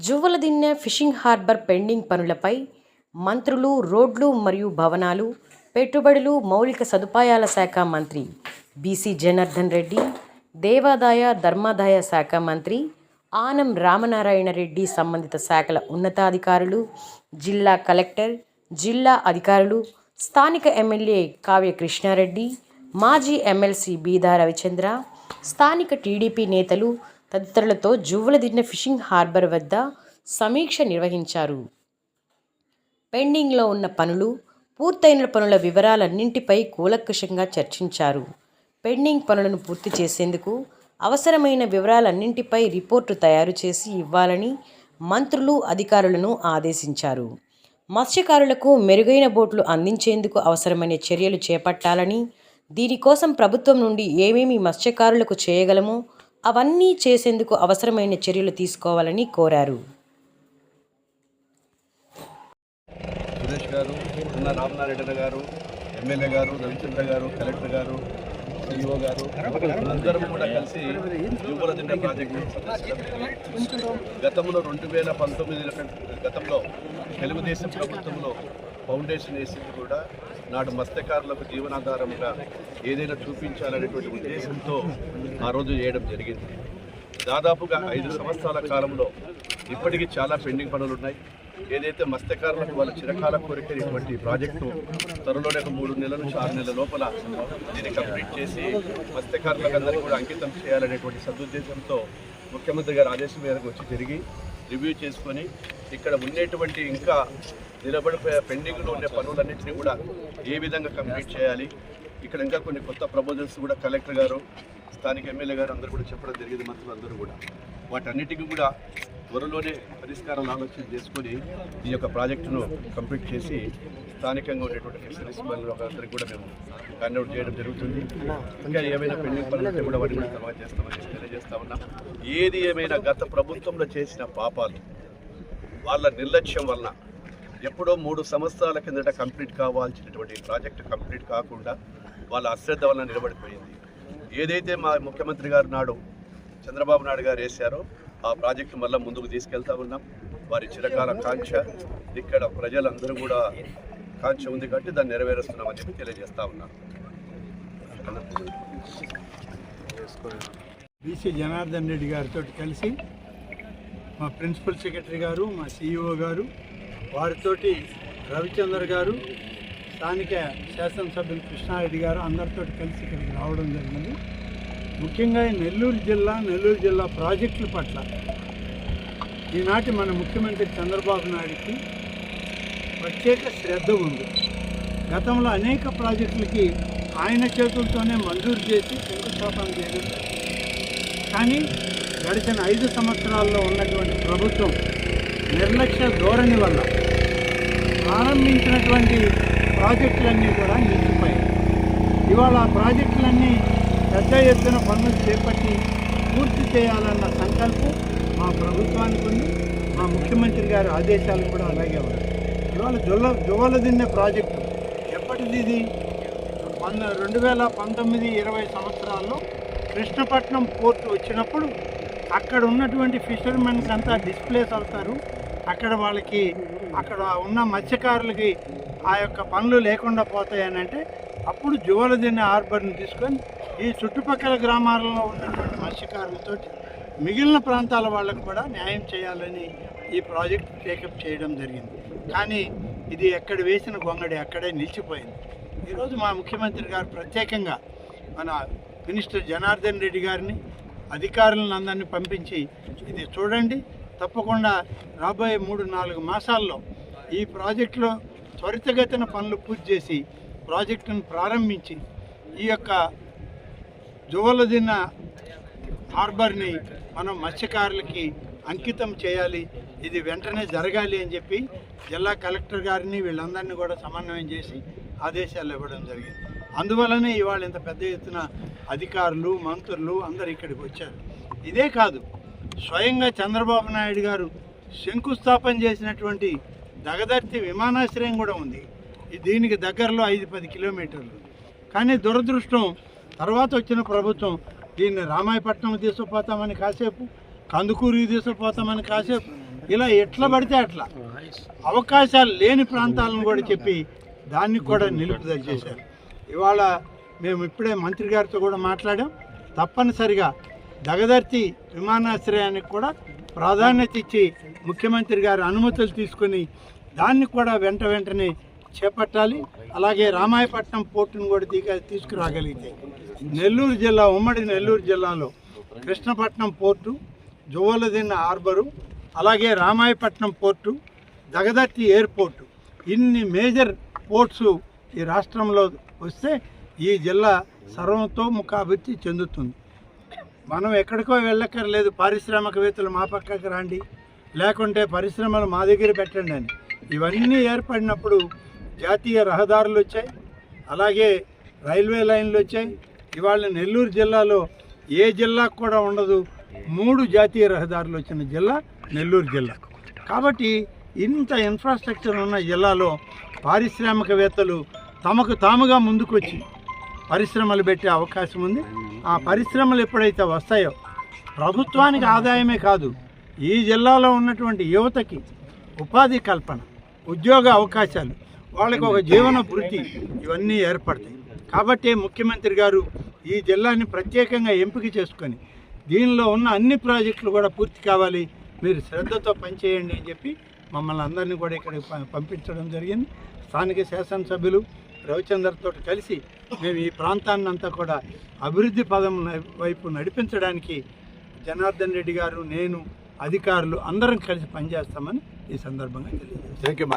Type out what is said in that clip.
Juvvaladinne fishing harbour pending పనులపై మంత్రులు, రోడ్లు మరియు భవనాలు, పెట్టుబడులు, మౌలిక సదుపాయాల శాఖ మంత్రి బీసీ జనార్దన్ రెడ్డి, దేవాదాయ ధర్మాదాయ శాఖ మంత్రి ఆనం రామనారాయణ రెడ్డి, సంబంధిత శాఖల ఉన్నతాధికారులు, జిల్లా కలెక్టర్, జిల్లా అధికారులు, స్థానిక ఎమ్మెల్యే కావ్య కృష్ణారెడ్డి, మాజీ ఎమ్మెల్సీ బీదా రవిచంద్ర, స్థానిక టీడీపీ నేతలు తదితరులతో జువ్వలదిన్నె ఫిషింగ్ హార్బర్ వద్ద సమీక్ష నిర్వహించారు. పెండింగ్లో ఉన్న పనులు, పూర్తయిన పనుల వివరాలన్నింటిపై కూలంకషంగా చర్చించారు. పెండింగ్ పనులను పూర్తి చేసేందుకు అవసరమైన వివరాలన్నింటిపై రిపోర్టు తయారు చేసి ఇవ్వాలని మంత్రులు, అధికారులను ఆదేశించారు. మత్స్యకారులకు మెరుగైన బోట్లు అందించేందుకు అవసరమైన చర్యలు చేపట్టాలని, దీనికోసం ప్రభుత్వం నుండి ఏమేమి మత్స్యకారులకు చేయగలమో అవన్నీ చేసేందుకు అవసరమైన చర్యలు తీసుకోవాలని కోరారు. సురేష్ గారు, రామనారాయణ గారు, ఎమ్మెల్యే గారు, రవిచంద్ర గారు, కలెక్టర్ గారు, సిఇఓ గారు అందరం కూడా కలిసి జువ్వలదిన్నె ప్రాజెక్టు గతంలో 2019 గతంలో తెలుగుదేశం ప్రభుత్వంలో ఫౌండేషన్ వేసింది కూడా నాడు మత్స్యకారులకు జీవనాధారంగా ఏదైనా చూపించాలనేటువంటి ఉద్దేశంతో ఆ రోజు చేయడం జరిగింది. దాదాపుగా 5 సంవత్సరాల కాలంలో ఇప్పటికీ చాలా పెండింగ్ పనులు ఉన్నాయి. ఏదైతే మత్స్యకారులకు వాళ్ళ చిరకాల కోరికైనటువంటి ప్రాజెక్టు త్వరలోనే 3 నెలల నుంచి 6 నెలల లోపల దీన్ని కంప్లీట్ చేసి మత్స్యకారులకు అందరికీ కూడా అంకితం చేయాలనేటువంటి సదుద్దేశంతో ముఖ్యమంత్రి గారు ఆదేశం మేరకు వచ్చి తిరిగి రివ్యూ చేసుకొని ఇక్కడ ఉండేటువంటి ఇంకా నిలబడిపోయే పెండింగ్లో ఉండే పనులన్నింటినీ కూడా ఏ విధంగా కంప్లీట్ చేయాలి, ఇక్కడ ఇంకా కొన్ని కొత్త ప్రపోజల్స్ కూడా కలెక్టర్ గారు, స్థానిక ఎమ్మెల్యే గారు అందరూ కూడా చెప్పడం జరిగింది. మంత్రులందరూ కూడా వాటన్నిటికీ కూడా త్వరలోనే పరిష్కారాలు ఆలోచన చేసుకొని ఈ యొక్క ప్రాజెక్టును కంప్లీట్ చేసి స్థానికంగా ఉండేటువంటి ఫిషరీస్ అందరికీ కూడా మేము హ్యాండ్అవుట్ చేయడం జరుగుతుంది. ఇంకా ఏమైనా పెండింగ్ పనులు ఉంటే కూడా వాటిని కూడా తర్వాత చేస్తామని తెలియజేస్తా ఉన్నాం. ఏది ఏమైనా గత ప్రభుత్వంలో చేసిన పాపాలు, వాళ్ళ నిర్లక్ష్యం వలన ఎప్పుడో 3 సంవత్సరాల కిందట కంప్లీట్ కావాల్సినటువంటి ప్రాజెక్టు కంప్లీట్ కాకుండా వాళ్ళ అశ్రద్ధ వలన నిలబడిపోయింది. ఏదైతే మా ముఖ్యమంత్రి గారు నాడు చంద్రబాబు నాయుడు గారు వేశారో ఆ ప్రాజెక్టు మళ్ళీ ముందుకు తీసుకెళ్తా ఉన్నాం. వారి చిరకాల కాంక్ష, ఇక్కడ ప్రజలందరూ కూడా కాంక్ష ఉంది కాబట్టి దాన్ని నెరవేరుస్తున్నామని చెప్పి తెలియజేస్తా ఉన్నాం. బీసీ జనార్దన్ రెడ్డి గారితో కలిసి మా ప్రిన్సిపల్ సెక్రటరీ గారు, మా సిఇఓ గారు, వారితోటి రవిచంద్ర గారు, స్థానిక శాసనసభ్యులు కృష్ణారెడ్డి గారు అందరితో కలిసి ఇక్కడికి రావడం జరిగింది. ముఖ్యంగా నెల్లూరు జిల్లా ప్రాజెక్టుల పట్ల ఈనాటి మన ముఖ్యమంత్రి చంద్రబాబు నాయుడికి ప్రత్యేక శ్రద్ధ ఉంది. గతంలో అనేక ప్రాజెక్టులకి ఆయన చేతులతోనే మంజూరు చేసి శంకుస్థాపన చేయడం, కానీ గడిచిన 5 సంవత్సరాల్లో ఉన్నటువంటి ప్రభుత్వం నిర్లక్ష్య ధోరణి వల్ల ప్రారంభించినటువంటి ప్రాజెక్టులన్నీ కూడా నిలిచిపోయాయి. ఇవాళ ఆ ప్రాజెక్టులన్నీ పెద్ద ఎత్తున పనులు చేపట్టి పూర్తి చేయాలన్న సంకల్పం మా ప్రభుత్వానికి ఉంది. మా ముఖ్యమంత్రి గారి ఆదేశాలు కూడా అలాగే ఉన్నాయి. ఇవాళ జువ్వలదిన్నె ప్రాజెక్టు ఎప్పటిది? ఇది 2019-20 సంవత్సరాల్లో కృష్ణపట్నం పోర్టు వచ్చినప్పుడు అక్కడ ఉన్నటువంటి ఫిషర్మెన్కి అంతా డిస్ప్లేస్ అవుతారు. అక్కడ ఉన్న మత్స్యకారులకి ఆ యొక్క పనులు లేకుండా పోతాయని అంటే అప్పుడు జువ్వలదిన్నె హార్బర్ని తీసుకొని ఈ చుట్టుపక్కల గ్రామాలలో ఉన్నటువంటి మత్స్యకారులతో మిగిలిన ప్రాంతాల వాళ్ళకు కూడా న్యాయం చేయాలని ఈ ప్రాజెక్ట్ టేకప్ చేయడం జరిగింది. కానీ ఇది ఎక్కడ వేసిన గొంగడి అక్కడే నిలిచిపోయింది. ఈరోజు మా ముఖ్యమంత్రి గారు ప్రత్యేకంగా మన మినిస్టర్ జనార్దన్ రెడ్డి గారిని, అధికారులను అందరినీ పంపించి ఇది చూడండి, తప్పకుండా రాబోయే 3-4 మాసాల్లో ఈ ప్రాజెక్టులో త్వరితగతిన పనులు పూర్తి చేసి ప్రాజెక్టును ప్రారంభించి ఈ యొక్క జువ్వలదిన్నె హార్బర్ని మనం మత్స్యకారులకి అంకితం చేయాలి. ఇది వెంటనే జరగాలి అని చెప్పి జిల్లా కలెక్టర్ గారిని వీళ్ళందరినీ కూడా సమన్వయం చేసి ఆదేశాలు ఇవ్వడం జరిగింది. అందువల్లనే ఇవాళ ఇంత పెద్ద ఎత్తున అధికారులు, మంత్రులు అందరు ఇక్కడికి వచ్చారు. ఇదే కాదు, స్వయంగా చంద్రబాబు నాయుడు గారు శంకుస్థాపన చేసినటువంటి దగదర్తి విమానాశ్రయం కూడా ఉంది. దీనికి దగ్గరలో 5-10 కిలోమీటర్లు. కానీ దురదృష్టం తర్వాత వచ్చిన ప్రభుత్వం దీన్ని రామాయపట్నం తీసుకుపోతామని కాసేపు, కందుకూరుకి తీసుకుపోతామని కాసేపు, ఇలా ఎట్లా పడితే అట్లా అవకాశాలు లేని ప్రాంతాలను కూడా చెప్పి దాన్ని కూడా నిలుపుదల చేశారు. ఇవాళ మేము ఇప్పుడే మంత్రి గారితో కూడా మాట్లాడాం. తప్పనిసరిగా దగదర్తి విమానాశ్రయానికి కూడా ప్రాధాన్యత ఇచ్చి ముఖ్యమంత్రి గారి అనుమతులు తీసుకొని దాన్ని కూడా వెంటనే చేపట్టాలి. అలాగే రామాయపట్నం పోర్టును కూడా తీసుకురాగలిగితే నెల్లూరు జిల్లా, ఉమ్మడి నెల్లూరు జిల్లాలో కృష్ణపట్నం పోర్టు, జువ్వలదిన్న హార్బరు, అలాగే రామాయపట్నం పోర్టు, దగదర్తి ఎయిర్పోర్టు, ఇన్ని మేజర్ పోర్ట్స్ ఈ రాష్ట్రంలో వస్తే ఈ జిల్లా సర్వతోముఖాభివృద్ధి చెందుతుంది. మనం ఎక్కడికో వెళ్ళక్కర్లేదు. పారిశ్రామికవేత్తలు మా పక్కకి రండి, లేకుంటే పరిశ్రమలు మా దగ్గర పెట్టండి అని. ఇవన్నీ ఏర్పడినప్పుడు జాతీయ రహదారులు వచ్చాయి, అలాగే రైల్వే లైన్లు వచ్చాయి. ఇవాళ నెల్లూరు జిల్లాలో ఏ జిల్లాకు కూడా ఉండదు 3 జాతీయ రహదారులు వచ్చిన జిల్లా నెల్లూరు జిల్లా. కాబట్టి ఇంత ఇన్ఫ్రాస్ట్రక్చర్ ఉన్న జిల్లాలో పారిశ్రామికవేత్తలు తమకు తాముగా ముందుకొచ్చి పరిశ్రమలు పెట్టే అవకాశం ఉంది. ఆ పరిశ్రమలు ఎప్పుడైతే వస్తాయో ప్రభుత్వానికి ఆదాయమే కాదు, ఈ జిల్లాలో ఉన్నటువంటి యువతకి ఉపాధి కల్పన, ఉద్యోగ అవకాశాలు, వాళ్ళకి ఒక జీవన వృత్తి, ఇవన్నీ ఏర్పడతాయి. కాబట్టి ముఖ్యమంత్రి గారు ఈ జిల్లాని ప్రత్యేకంగా ఎంపిక చేసుకొని దీనిలో ఉన్న అన్ని ప్రాజెక్టులు కూడా పూర్తి కావాలి, మీరు శ్రద్ధతో పనిచేయండి అని చెప్పి మమ్మల్ని అందరినీ కూడా ఇక్కడికి పంపించడం జరిగింది. స్థానిక శాసనసభ్యులు రవిచంద్రతో కలిసి మేము ఈ ప్రాంతాన్ని అంతా కూడా అభివృద్ధి పదం వైపు నడిపించడానికి జనార్దన్ రెడ్డి గారు, నేను, అధికారులు అందరం కలిసి పనిచేస్తామని ఈ సందర్భంగా తెలియజేస్తాను. Thank you.